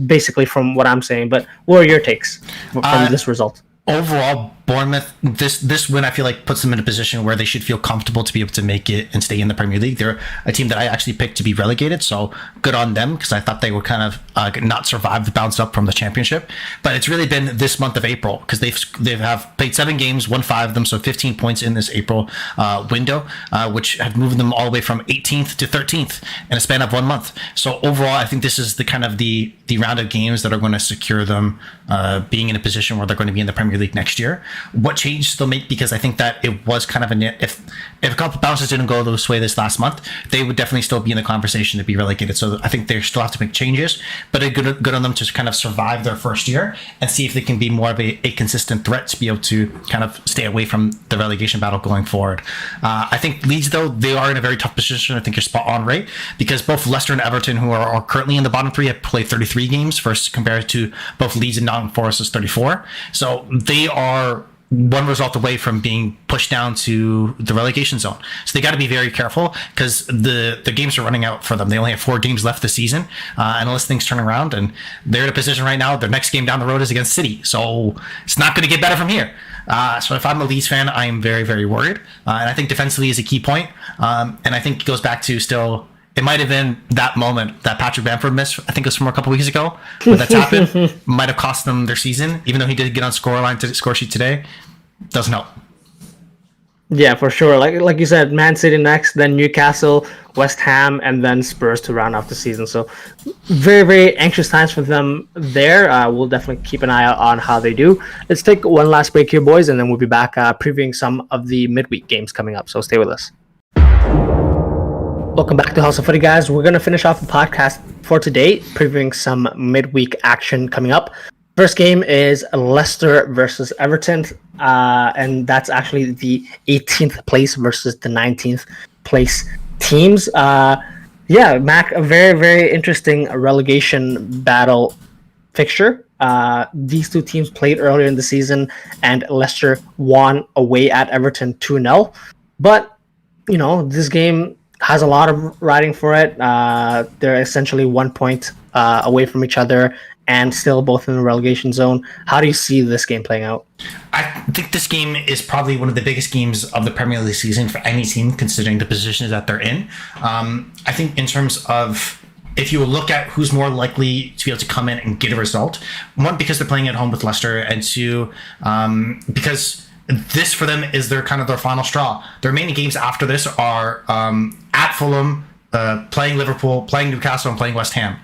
basically from what I'm saying. But what are your takes from this result? Overall, Bournemouth, this win, I feel like, puts them in a position where they should feel comfortable to be able to make it and stay in the Premier League. They're a team that I actually picked to be relegated, so good on them, because I thought they would kind of not survive the bounce up from the Championship. But it's really been this month of April, because they have played 7 games, won 5 of them, so 15 points in this April window, which have moved them all the way from 18th to 13th in a span of 1 month. So overall, I think this is the kind of the round of games that are going to secure them being in a position where they're going to be in the Premier League next year. What change they'll make, because I think that it was kind of if a couple of bounces didn't go this way this last month, they would definitely still be in the conversation to be relegated. So I think they still have to make changes, but it's good on them to kind of survive their first year and see if they can be more of a consistent threat to be able to kind of stay away from the relegation battle going forward. I think Leeds, though, they are in a very tough position. I think you're spot on, right? Because both Leicester and Everton, who are currently in the bottom 3, have played 33 games versus compared to both Leeds and Nottingham Forest's 34. So they are one result away from being pushed down to the relegation zone. So they got to be very careful, because the games are running out for them. They only have 4 games left this season, unless things turn around. And they're in a position right now, their next game down the road is against City. So it's not going to get better from here. So if I'm a Leeds fan, I am very, very worried. And I think defensively is a key point. And I think it goes back to still, it might have been that moment that Patrick Bamford missed, I think it was from a couple weeks ago, when that's happened, might have cost them their season, even though he did get on score sheet today. Doesn't help. Yeah, for sure. Like you said, Man City next, then Newcastle, West Ham, and then Spurs to round off the season. So very, very anxious times for them there. We'll definitely keep an eye out on how they do. Let's take one last break here, boys, and then we'll be back previewing some of the midweek games coming up. So stay with us. Welcome back to House of Footy, guys. We're going to finish off the podcast for today, previewing some midweek action coming up. First game is Leicester versus Everton, and that's actually the 18th place versus the 19th place teams. Mac, a very, very interesting relegation battle fixture. These two teams played earlier in the season, and Leicester won away at Everton 2-0. But, this game has a lot of riding for it. They're essentially 1 point away from each other, and still both in the relegation zone. How do you see this game playing out? I think this game is probably one of the biggest games of the Premier League season for any team, considering the positions that they're in. I think in terms of, if you look at who's more likely to be able to come in and get a result, one, because they're playing at home with Leicester, and two, because this for them is their final straw. Their remaining games after this are at Fulham, playing Liverpool, playing Newcastle, and playing West Ham.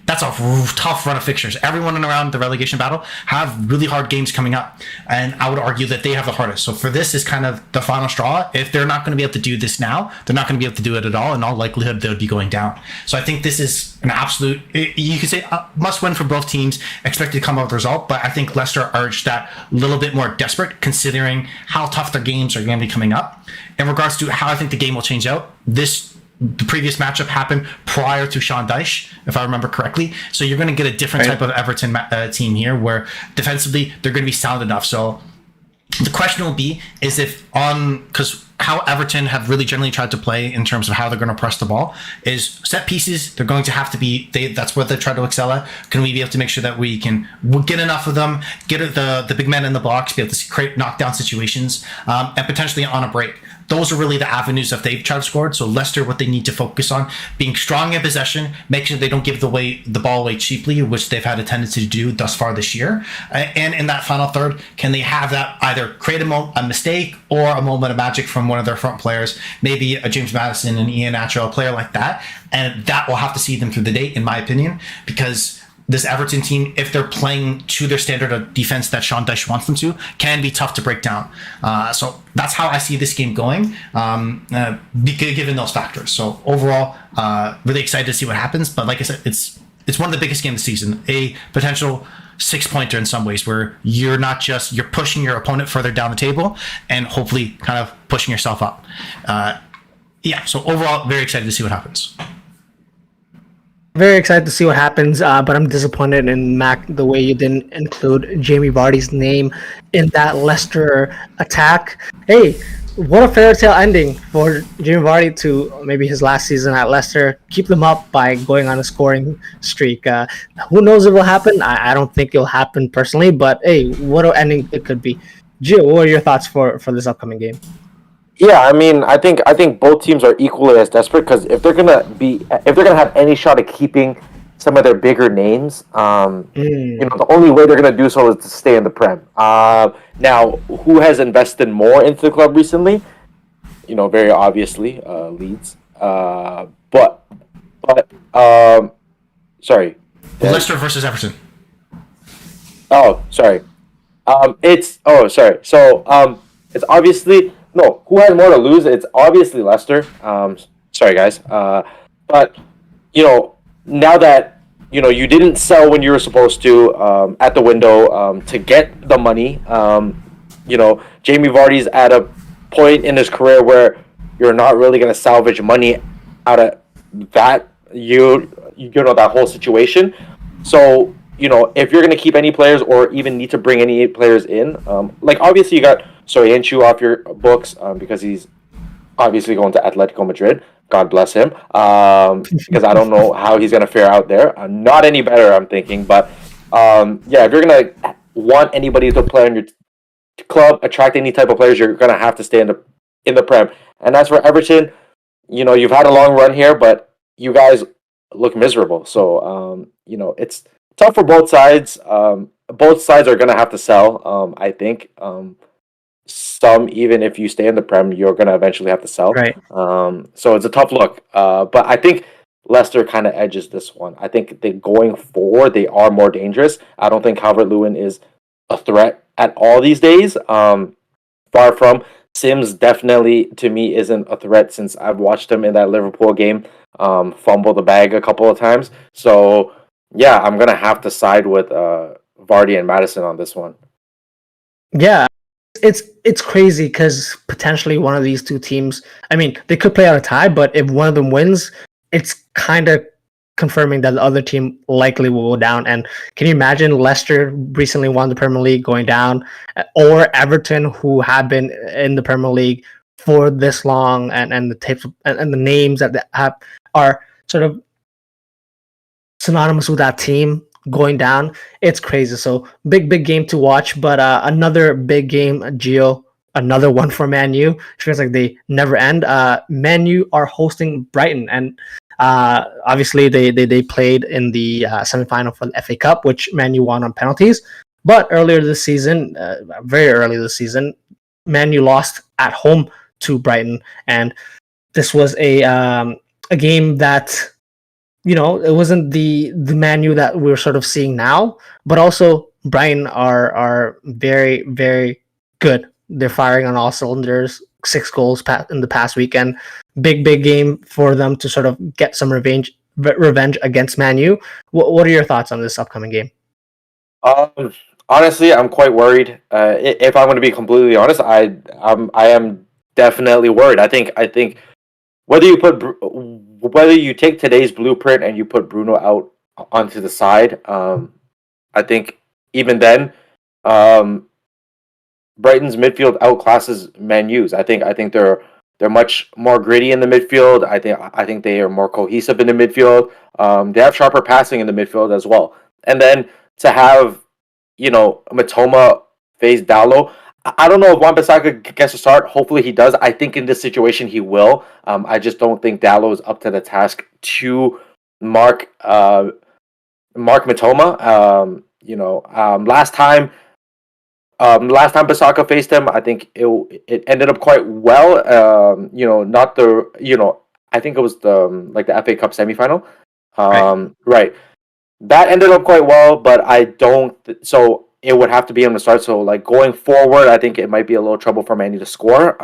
That's a tough run of fixtures. Everyone around the relegation battle have really hard games coming up, and I would argue that they have the hardest. So for this is kind of the final straw. If they're not going to be able to do this now, they're not going to be able to do it at all. In all likelihood, they would be going down. So I think this is an absolute, you could say, must win for both teams, expected to come out with a result. But I think Leicester are just that little bit more desperate, considering how tough their games are going to be coming up. In regards to how I think the game will change out, the previous matchup happened prior to Sean Dyche, if I remember correctly. So you're going to get a different type of Everton team here, where defensively they're going to be sound enough. So The question will be is if because how Everton have really generally tried to play in terms of how they're going to press the ball is set pieces. They're going to have to be that's what they try to excel at. Can we be able to make sure that we can get enough of them, get the big men in the box, be able to create knockdown situations, and potentially on a break. Those are really the avenues that they've tried to score. So Leicester, what they need to focus on, being strong in possession, make sure they don't give the ball away cheaply, which they've had a tendency to do thus far this year. And in that final third, can they have that either create a mistake or a moment of magic from one of their front players, maybe a James Maddison, an Ian Nacho, a player like that, and that will have to see them through the day, in my opinion, because this Everton team, if they're playing to their standard of defense that Sean Dyche wants them to, can be tough to break down. So that's how I see this game going, given those factors. So overall, really excited to see what happens. But like I said, it's one of the biggest games of the season. A potential 6-pointer in some ways, where you're pushing your opponent further down the table and hopefully kind of pushing yourself up. So overall, very excited to see what happens. Very excited to see what happens, but I'm disappointed in Mac the way you didn't include Jamie Vardy's name in that Leicester attack. Hey, what a fairy tale ending for Jamie Vardy to maybe his last season at Leicester. Keep them up by going on a scoring streak. Who knows if it will happen? I don't think it'll happen personally, but hey, what an ending it could be. Gio, what are your thoughts for this upcoming game? Yeah, I mean, I think both teams are equally as desperate because if they're gonna have any shot at keeping some of their bigger names, the only way they're gonna do so is to stay in the Prem. Now, who has invested more into the club recently? Very obviously, Leeds. Sorry. Leicester versus Everton. Oh, sorry. Sorry. So, it's obviously. No, who has more to lose? It's obviously Leicester. Sorry, guys. But, now that, you didn't sell when you were supposed to at the window to get the money, Jamie Vardy's at a point in his career where you're not really going to salvage money out of that, that whole situation. So, if you're going to keep any players or even need to bring any players in, obviously you got Soyuncu off your books because he's obviously going to Atletico Madrid. God bless him. Because I don't know how he's going to fare out there. Not any better, I'm thinking. But, if you're going to want anybody to play on your club, attract any type of players, you're going to have to stay in the Prem. And as for Everton, you've had a long run here, but you guys look miserable. So, it's tough for both sides. Both sides are going to have to sell, I think. Some, even if you stay in the Prem, you're going to eventually have to sell. Right. So it's a tough look. But I think Leicester kind of edges this one. I think going forward, they are more dangerous. I don't think Calvert-Lewin is a threat at all these days. Far from. Sims definitely, to me, isn't a threat since I've watched him in that Liverpool game fumble the bag a couple of times. So, yeah, I'm going to have to side with Vardy and Maddison on this one. Yeah. It's crazy because potentially one of these two teams, I mean, they could play out a tie, but if one of them wins, it's kind of confirming that the other team likely will go down. And can you imagine Leicester recently won the Premier League going down, or Everton, who have been in the Premier League for this long, and the types and the names that they have are sort of synonymous with that team going down. It's crazy. So big game to watch, but another big game, Gio, another one for Man U. It feels like they never end. Man U are hosting Brighton, and obviously they played in the semifinal for the FA Cup, which Man U won on penalties. But earlier this season, very early this season, Man U lost at home to Brighton, and this was a game that, it wasn't the Man U that we're sort of seeing now, but also Brighton are very, very good. They're firing on all cylinders. 6 goals in the past weekend. Big game for them to sort of get some revenge against Man U. What are your thoughts on this upcoming game? Honestly, I'm quite worried. If I'm going to be completely honest, I am definitely worried. I think whether you take today's blueprint and you put Bruno out onto the side, I think even then, Brighton's midfield outclasses Man U's. I think they're much more gritty in the midfield. I think they are more cohesive in the midfield. They have sharper passing in the midfield as well. And then to have, Matoma face Dallo. I don't know if Wan-Bissaka gets a start. Hopefully he does. I think in this situation he will. I just don't think Dallo is up to the task to mark Matoma. Last time Bissaka faced him, I think it ended up quite well. Not the I think it was the FA Cup semifinal. Right. That ended up quite well, but I don't. So it would have to be him to start. So going forward, I think it might be a little trouble for Manny to score.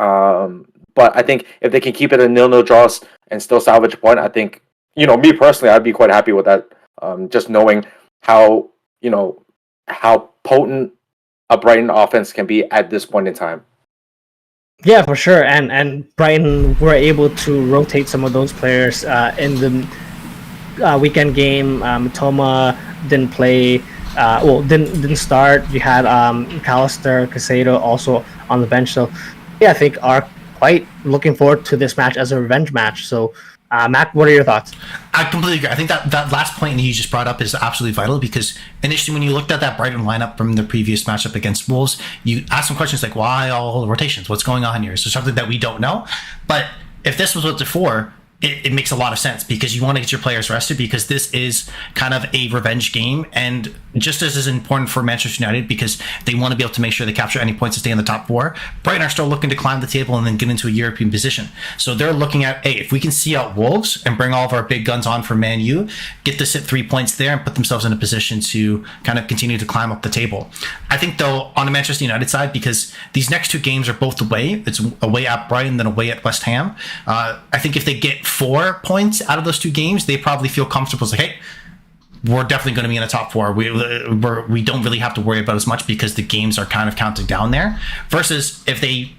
But I think if they can keep it a 0-0 draw and still salvage a point, I think me personally, I'd be quite happy with that. Just knowing how potent a Brighton offense can be at this point in time. Yeah, for sure. And Brighton were able to rotate some of those players in the weekend game. Matoma didn't play. Didn't start. You had McAllister, Casado also on the bench. So yeah, I think are quite looking forward to this match as a revenge match. So Matt, what are your thoughts? I completely agree. I think that last point that you just brought up is absolutely vital, because initially when you looked at that Brighton lineup from the previous matchup against Wolves, you asked some questions like, why all the rotations? What's going on here? Is there something that we don't know? But if this was what before, it makes a lot of sense, because you want to get your players rested, because this is kind of a revenge game, and just as important for Manchester United, because they want to be able to make sure they capture any points to stay in the top four. Brighton are still looking to climb the table and then get into a European position. So they're looking at, hey, if we can see out Wolves and bring all of our big guns on for Man U, get this at 3 points there and put themselves in a position to kind of continue to climb up the table. I think, though, on the Manchester United side, because these next two games are both away, it's away at Brighton, then away at West Ham. I think if they get 4 points out of those two games, they probably feel comfortable. It's like, hey, we're definitely going to be in the top four. We don't really have to worry about as much, because the games are kind of counting down there. Versus if they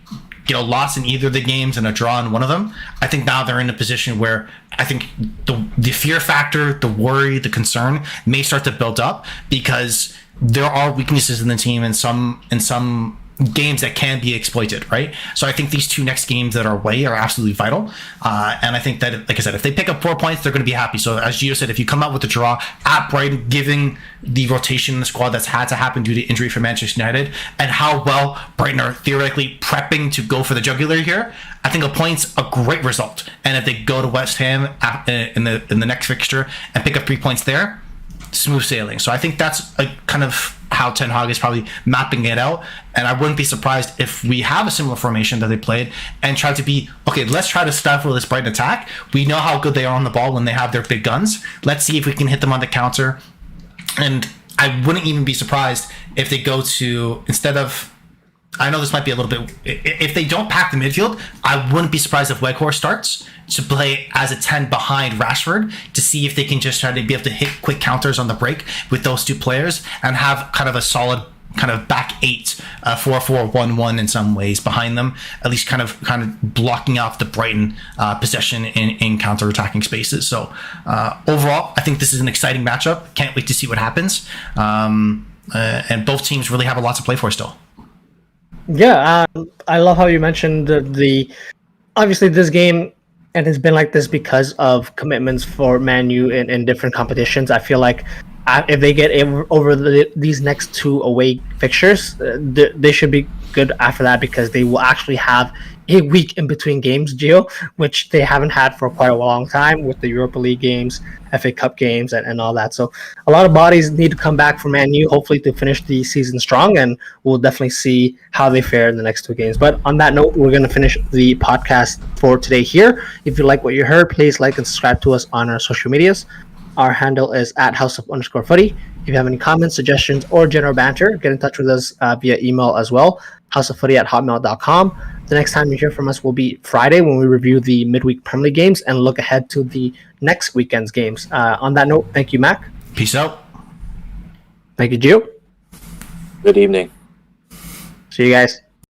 get a loss in either of the games and a draw in one of them, I think now they're in a position where I think the fear factor, the worry, the concern may start to build up, because there are weaknesses in the team in some games that can be exploited, right? So I think these two next games that are away are absolutely vital. And I think that, like I said, if they pick up 4 points, they're going to be happy. So as Gio said, if you come out with a draw at Brighton, giving the rotation in the squad that's had to happen due to injury for Manchester United, and how well Brighton are theoretically prepping to go for the jugular here, I think a point's a great result. And if they go to West Ham in the next fixture and pick up 3 points there, smooth sailing. So I think that's a kind of how Ten Hag is probably mapping it out, and I wouldn't be surprised if we have a similar formation that they played and try to be, okay, let's try to stifle this Brighton attack. We know how good they are on the ball when they have their big guns. Let's see if we can hit them on the counter. And I wouldn't even be surprised if they go to, instead of, I know this might be a little bit, if they don't pack the midfield, I wouldn't be surprised if Weghorst starts to play as a 10 behind Rashford, to see if they can just try to be able to hit quick counters on the break with those two players and have kind of a solid kind of back 8, 4-4-1-1 in some ways behind them, at least kind of blocking off the Brighton possession in counter-attacking spaces. So overall, I think this is an exciting matchup. Can't wait to see what happens. And both teams really have a lot to play for still. Yeah, I love how you mentioned the obviously this game, and it's been like this because of commitments for Man U in different competitions. I feel like if they get over these next 2 away fixtures, they should be good after that, because they will actually have a week in between games, Gio, which they haven't had for quite a long time with the Europa League games, FA Cup games, and all that. So a lot of bodies need to come back for Man U, hopefully to finish the season strong, and we'll definitely see how they fare in the next 2 games. But on that note, we're going to finish the podcast for today here. If you like what you heard, please like and subscribe to us on our social medias. Our handle is @houseup_footy. If you have any comments, suggestions, or general banter, get in touch with us via email as well, houseoffooty@hotmail.com. The next time you hear from us will be Friday, when we review the midweek Premier League games and look ahead to the next weekend's games. On that note, thank you, Mac. Peace out. Thank you, Gio. Good evening. See you guys.